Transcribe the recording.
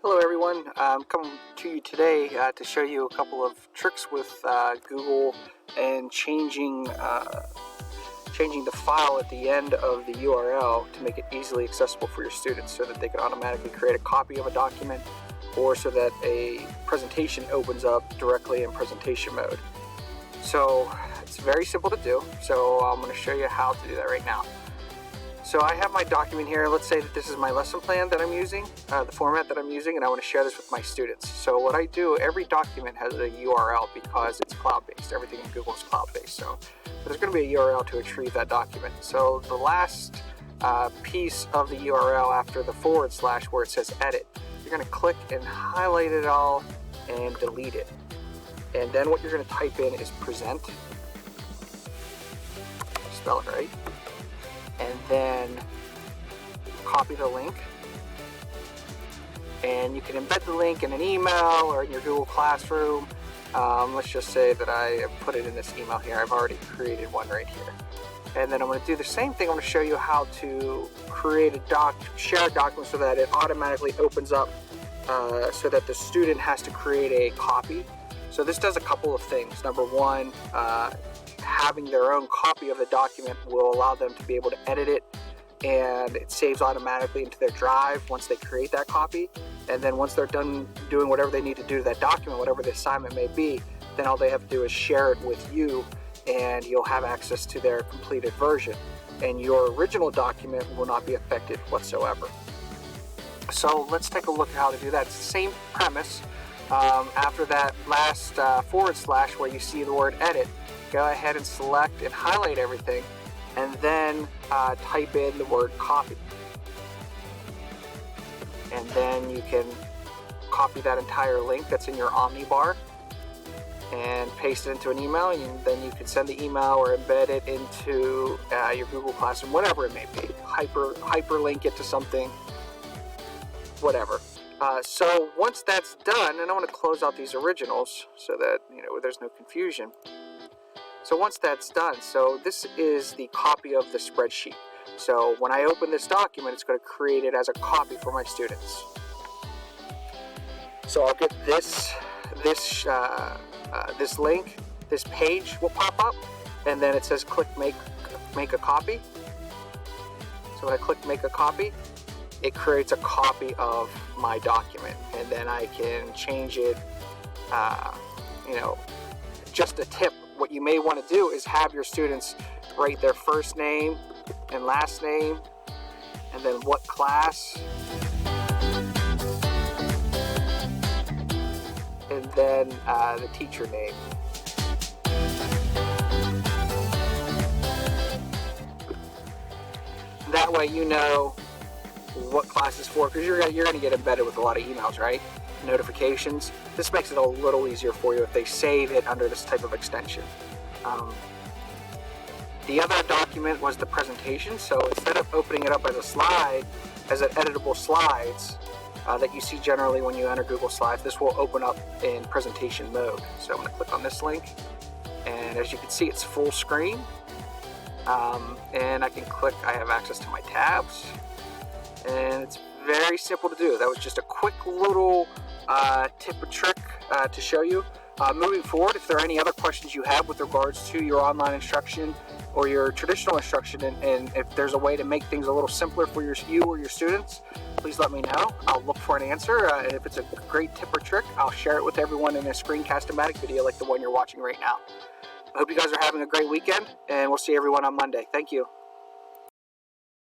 Hello everyone, I'm coming to you today to show you a couple of tricks with Google and changing the file at the end of the URL to make it easily accessible for your students so that they can automatically create a copy of a document or so that a presentation opens up directly in presentation mode. So it's very simple to do, so I'm going to show you how to do that right now. So I have my document here. Let's say that this is my lesson plan that I'm using, the format that I'm using, and I want to share this with my students. So what I do, every document has a URL because it's cloud-based. Everything in Google is cloud-based. So there's going to be a URL to retrieve that document. So the last piece of the URL after the / where it says edit, you're going to click and highlight it all and delete it. And then what you're going to type in is present. Spell it right. And then copy the link, and you can embed the link in an email or in your Google Classroom. Let's just say that I have put it in this email here. I've already created one right here. And then I'm going to do the same thing. I'm going to show you how to create share a document so that it automatically opens up so that the student has to create a copy. So this does a couple of things. Number one, having their own copy of the document will allow them to be able to edit it, and it saves automatically into their drive once they create that copy. And then once they're done doing whatever they need to do to that document, whatever the assignment may be, then all they have to do is share it with you, and you'll have access to their completed version, and your original document will not be affected whatsoever. So let's take a look at how to do that. It's the same premise. After that last / where you see the word edit, go ahead and select and highlight everything, and then type in the word copy. And then you can copy that entire link that's in your Omnibar and paste it into an email, and then you can send the email or embed it into your Google Classroom, whatever it may be. Hyperlink it to something, whatever. So once that's done, and I want to close out these originals so that there's no confusion. So once that's done, so this is the copy of the spreadsheet. So when I open this document, it's going to create it as a copy for my students. So I'll get this link, this page will pop up, and then it says click make a copy. So when I click make a copy, it creates a copy of my document, and then I can change it. Just a tip. What you may want to do is have your students write their first name and last name, and then what class, and then the teacher name. That way you know what class is for, because you're going to get embedded with a lot of emails, right? Notifications. This makes it a little easier for you if they save it under this type of extension. The other document was the presentation, so instead of opening it up as a slide, as an editable slides that you see generally when you enter Google Slides, this will open up in presentation mode. So I'm going to click on this link, and as you can see, it's full screen, and I can click, I have access to my tabs, and it's very simple to do. That was just a quick little tip or trick to show you. Moving forward, if there are any other questions you have with regards to your online instruction or your traditional instruction, and if there's a way to make things a little simpler for you or your students, please let me know. I'll look for an answer, and if it's a great tip or trick, I'll share it with everyone in a screencast-o-matic video like the one you're watching right now. I hope you guys are having a great weekend, and we'll see everyone on Monday. Thank you.